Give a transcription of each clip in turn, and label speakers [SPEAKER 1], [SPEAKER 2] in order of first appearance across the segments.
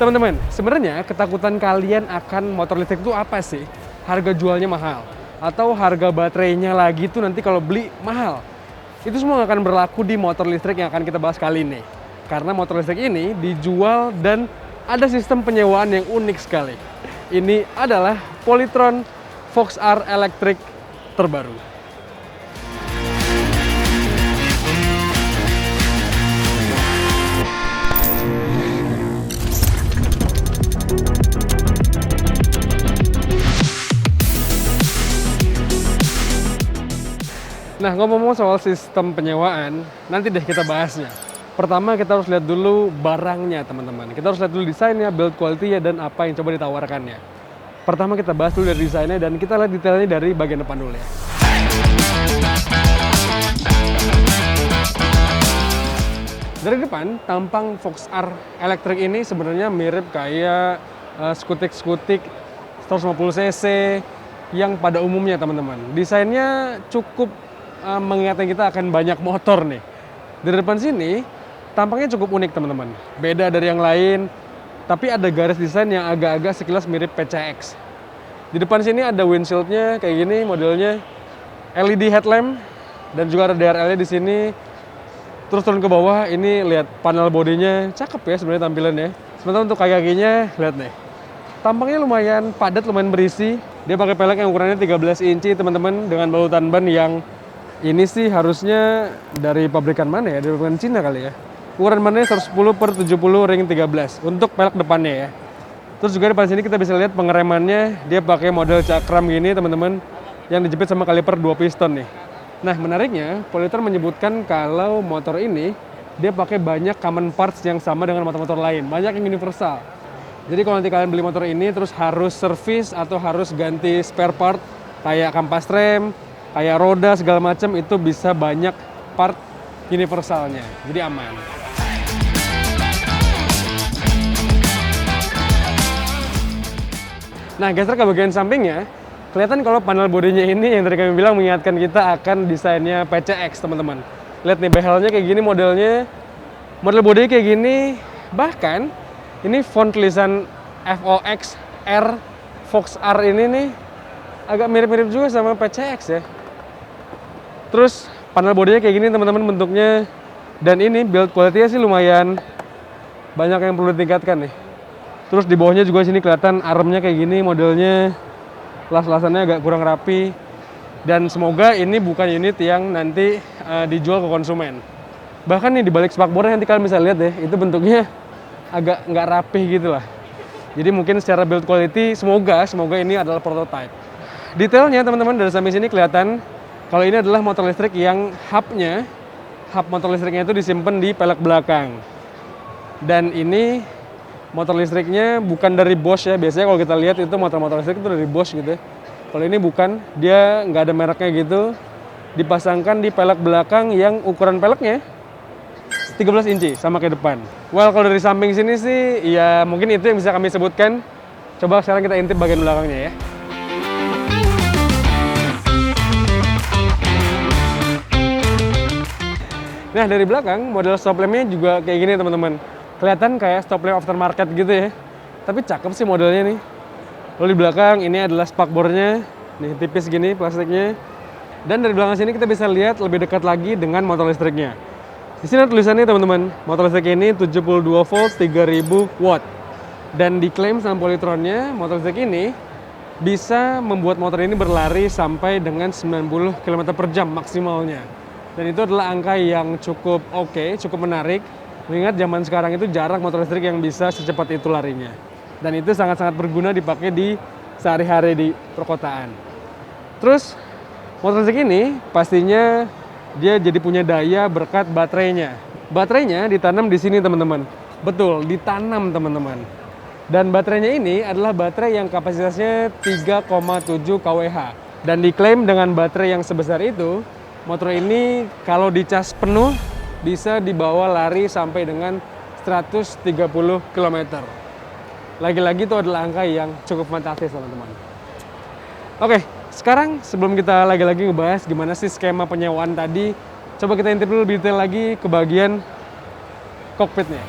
[SPEAKER 1] Teman-teman, sebenarnya ketakutan kalian akan motor listrik itu apa sih? Harga jualnya mahal, atau harga baterainya lagi tuh nanti kalau beli mahal. Itu semua akan berlaku di motor listrik yang akan kita bahas kali ini. Karena motor listrik ini dijual dan ada sistem penyewaan yang unik sekali. Ini adalah Polytron Fox R Electric terbaru. Nah, ngomong-ngomong soal sistem penyewaan, nanti deh kita bahasnya. Pertama, kita harus lihat dulu barangnya, teman-teman. Kita harus lihat dulu desainnya, build quality-nya, dan apa yang coba ditawarkannya. Pertama, kita bahas dulu dari desainnya, dan kita lihat detailnya dari bagian depan dulu ya. Dari depan, tampang Fox R Electric ini sebenarnya mirip kayak skutik-skutik 150 cc yang pada umumnya, teman-teman. Desainnya cukup mengingatkan kita akan banyak motor nih. Di depan sini tampaknya cukup unik, teman-teman. Beda dari yang lain, tapi ada garis desain yang agak-agak sekilas mirip PCX. Di depan sini ada windshield-nya kayak gini modelnya, LED headlamp, dan juga ada DRL-nya di sini. Terus turun ke bawah, ini lihat panel bodinya, cakep ya sebenarnya tampilannya. Sementara untuk kaki-kakinya, lihat nih. Tampaknya lumayan padat, lumayan berisi. Dia pakai pelek yang ukurannya 13 inci, teman-teman, dengan balutan ban yang ini sih harusnya dari pabrikan mana ya? Dari pabrikan Cina kali ya. Ukuran bannya 110/70 ring 13 untuk pelek depannya ya. Terus juga di depan sini kita bisa lihat pengeremannya, dia pakai model cakram gini, teman-teman, yang dijepit sama kaliper 2 piston nih. Nah, menariknya, Polytron menyebutkan kalau motor ini dia pakai banyak common parts yang sama dengan motor-motor lain, banyak yang universal. Jadi kalau nanti kalian beli motor ini terus harus servis atau harus ganti spare part kayak kampas rem, kayak roda segala macam, itu bisa banyak part universalnya, jadi aman. Nah, geser ke bagian sampingnya, kelihatan kalau panel bodinya ini yang tadi kami bilang mengingatkan kita akan desainnya PCX, teman-teman. Lihat nih, behelnya kayak gini modelnya, model bodinya kayak gini, bahkan ini font tulisan FOX R Fox R ini nih agak mirip-mirip juga sama PCX ya. Terus panel bodinya kayak gini, teman-teman, bentuknya, dan ini build quality-nya sih lumayan banyak yang perlu ditingkatkan nih. Terus di bawahnya juga sini kelihatan armnya kayak gini modelnya, las-lasannya agak kurang rapi, dan semoga ini bukan unit yang nanti dijual ke konsumen. Bahkan nih di balik spakbornya nanti kalian bisa lihat deh, itu bentuknya agak nggak rapih gitu lah. Jadi mungkin secara build quality semoga ini adalah prototype. Detailnya, teman-teman, dari samping sini kelihatan kalau ini adalah motor listrik yang hub motor listriknya itu disimpan di pelek belakang. Dan ini motor listriknya bukan dari Bosch ya. Biasanya kalau kita lihat itu motor-motor listrik itu dari Bosch gitu. Kalau ini bukan, dia nggak ada mereknya gitu. Dipasangkan di pelek belakang yang ukuran peleknya 13 inci sama kayak depan. Well, kalau dari samping sini sih ya mungkin itu yang bisa kami sebutkan. Coba sekarang kita intip bagian belakangnya ya. Nah, dari belakang model stop lampnya juga kayak gini, teman-teman. Kelihatan kayak stop lamp aftermarket gitu ya. Tapi cakep sih modelnya nih. Lalu di belakang ini adalah spakbornya. Nih tipis gini plastiknya. Dan dari belakang sini kita bisa lihat lebih dekat lagi dengan motor listriknya. Di sini ada tulisannya, teman-teman. Motor listrik ini 72 volt 3000 watt. Dan diklaim sama Polytronnya, motor listrik ini bisa membuat motor ini berlari sampai dengan 90 km/jam maksimalnya. Dan itu adalah angka yang cukup oke, cukup menarik. Mengingat zaman sekarang itu jarang motor listrik yang bisa secepat itu larinya. Dan itu sangat-sangat berguna dipakai di sehari-hari di perkotaan. Terus motor listrik ini pastinya dia jadi punya daya berkat baterainya. Baterainya ditanam di sini, teman-teman. Betul, ditanam, teman-teman. Dan baterainya ini adalah baterai yang kapasitasnya 3,7 kWh. Dan diklaim dengan baterai yang sebesar itu, motor ini kalau dicas penuh bisa dibawa lari sampai dengan 130 km. Lagi-lagi itu adalah angka yang cukup fantastis, teman-teman. Oke, sekarang sebelum kita lagi-lagi ngebahas gimana sih skema penyewaan tadi, coba kita intip dulu lebih detail lagi ke bagian kokpitnya.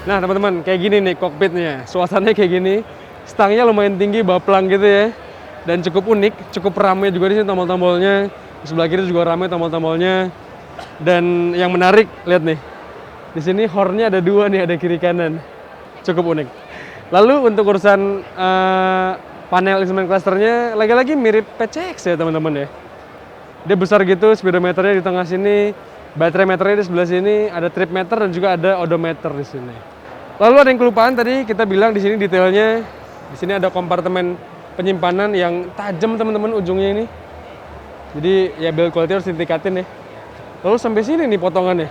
[SPEAKER 1] Nah teman-teman, kayak gini nih kokpitnya, suasananya kayak gini, stangnya lumayan tinggi, baplang gitu ya, dan cukup unik, cukup ramai juga di sini tombol-tombolnya, di sebelah kiri juga ramai tombol-tombolnya, dan yang menarik, lihat nih, di sini hornnya ada 2 nih, ada kiri kanan, cukup unik. Lalu untuk urusan panel instrument clusternya, lagi-lagi mirip PCX ya teman-teman ya, dia besar gitu, speedometernya di tengah sini, baterai meternya di sebelah sini, ada trip meter dan juga ada odometer di sini. Lalu ada yang kelupaan tadi kita bilang di sini detailnya. Di sini ada kompartemen penyimpanan yang tajam teman-teman ujungnya ini. Jadi ya build quality harus ditingkatin ya. Lalu sampai sini nih potongannya.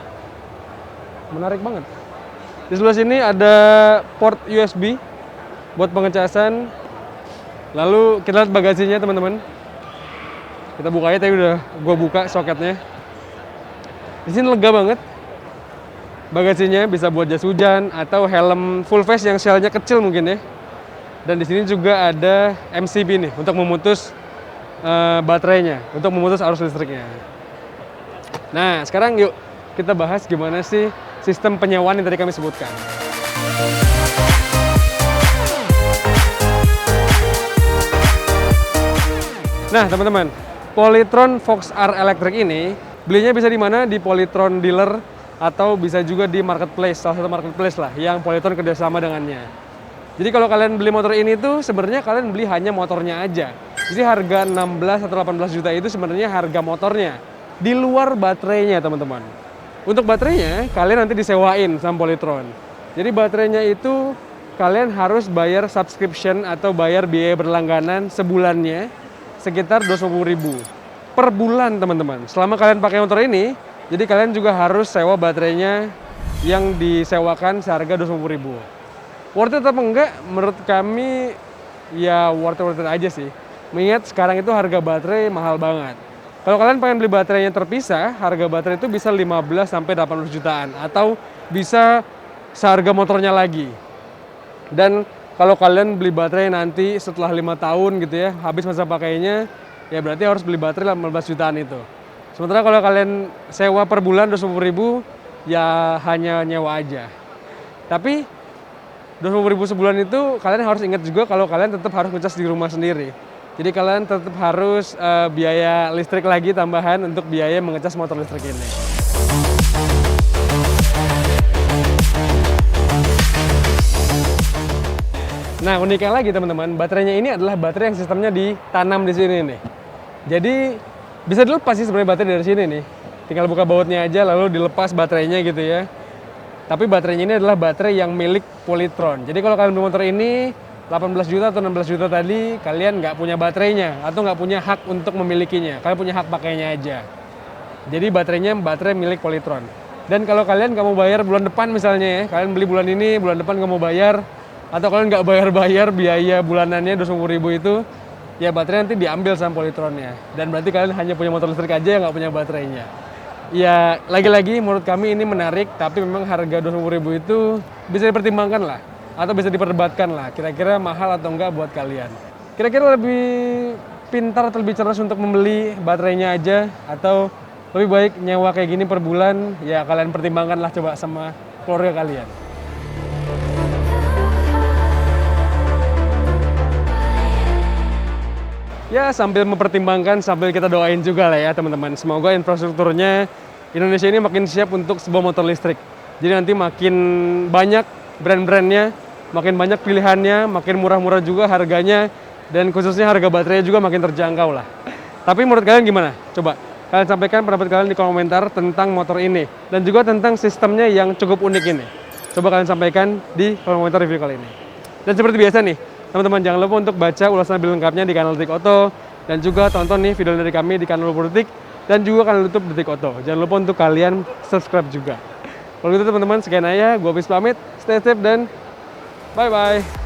[SPEAKER 1] Menarik banget. Di sebelah sini ada port USB buat pengecasan. Lalu kita lihat bagasinya teman-teman. Kita buka aja, tadi udah gua buka soketnya. Di sini lega banget. Bagasinya bisa buat jas hujan atau helm full face yang shell-nya kecil mungkin ya. Dan di sini juga ada MCB nih untuk memutus baterainya, untuk memutus arus listriknya. Nah, sekarang yuk kita bahas gimana sih sistem penyewaan yang tadi kami sebutkan. Nah, teman-teman, Polytron Fox R Electric ini belinya bisa di mana? Di Polytron dealer atau bisa juga di marketplace, salah satu marketplace lah yang Polytron kerjasama dengannya. Jadi kalau kalian beli motor ini tuh sebenarnya kalian beli hanya motornya aja. Jadi harga 16 atau 18 juta itu sebenarnya harga motornya, di luar baterainya teman-teman. Untuk baterainya kalian nanti disewain sama Polytron. Jadi baterainya itu kalian harus bayar subscription atau bayar biaya berlangganan sebulannya sekitar 250.000 per bulan teman-teman. Selama kalian pakai motor ini, jadi kalian juga harus sewa baterainya yang disewakan seharga 250.000. Worth it apa enggak? Menurut kami ya worth it aja sih. Mengingat sekarang itu harga baterai mahal banget. Kalau kalian pengen beli baterainya terpisah, harga baterai itu bisa 15 sampai 18 jutaan atau bisa seharga motornya lagi. Dan kalau kalian beli baterai nanti setelah 5 tahun gitu ya, habis masa pakainya, ya berarti harus beli baterai 15 jutaan itu. Sementara kalau kalian sewa per bulan 250.000, ya hanya nyewa aja. Tapi 250.000 sebulan itu kalian harus ingat juga kalau kalian tetap harus ngecas di rumah sendiri. Jadi kalian tetap harus biaya listrik lagi tambahan untuk biaya mengecas motor listrik ini. Nah uniknya lagi teman-teman, baterainya ini adalah baterai yang sistemnya ditanam di sini nih. Jadi bisa dilepas sih sebenarnya baterai dari sini nih. Tinggal buka bautnya aja lalu dilepas baterainya gitu ya. Tapi baterainya ini adalah baterai yang milik Polytron. Jadi kalau kalian beli motor ini 18 juta atau 16 juta tadi, kalian nggak punya baterainya atau nggak punya hak untuk memilikinya. Kalian punya hak pakainya aja. Jadi baterainya baterai milik Polytron. Dan kalau kalian nggak mau bayar bulan depan misalnya ya, kalian beli bulan ini, bulan depan nggak mau bayar, atau kalian nggak bayar biaya bulanannya 250.000 itu, ya baterai nanti diambil sama Polytronnya. Dan berarti kalian hanya punya motor listrik aja yang nggak punya baterainya. Ya lagi-lagi menurut kami ini menarik, tapi memang harga 250.000 itu bisa dipertimbangkan lah, atau bisa diperdebatkan lah, kira-kira mahal atau enggak buat kalian. Kira-kira lebih pintar atau lebih cerdas untuk membeli baterainya aja, atau lebih baik nyewa kayak gini per bulan, ya kalian pertimbangkan lah coba sama keluarga kalian. Ya sambil mempertimbangkan, sambil kita doain juga lah ya teman-teman. Semoga infrastrukturnya Indonesia ini makin siap untuk sebuah motor listrik. Jadi nanti makin banyak brand-brandnya, makin banyak pilihannya, makin murah-murah juga harganya, dan khususnya harga baterainya juga makin terjangkau lah. Tapi menurut kalian gimana? Coba kalian sampaikan pendapat kalian di kolom komentar tentang motor ini, dan juga tentang sistemnya yang cukup unik ini. Coba kalian sampaikan di kolom komentar review kali ini. Dan seperti biasa nih, teman-teman jangan lupa untuk baca ulasan lebih lengkapnya di kanal Detik Auto, dan juga tonton nih video dari kami di kanal Detik, dan juga kanal YouTube Detik Auto. Jangan lupa untuk kalian subscribe juga. Kalau gitu teman-teman, sekian aja. Gue Bis pamit, stay safe dan bye-bye.